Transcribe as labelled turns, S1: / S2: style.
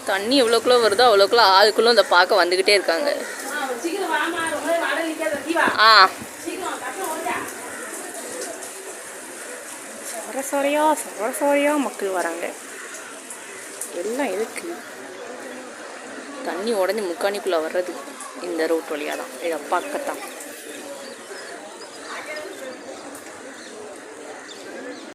S1: தண்ணி எவ்வளோக்குள்ள வருதோ அவ்வளோக்குள்ள ஆளுக்குள்ள இந்த பார்க்க வந்துக்கிட்டே இருக்காங்க. சொரசொரையா மக்கள் வராங்க. எல்லாம் எதுக்கு? தண்ணி உடஞ்சி முக்காணிக்குள்ளே வர்றது இந்த ரோட் வழியாக தான். இதை பார்க்கத்தான்.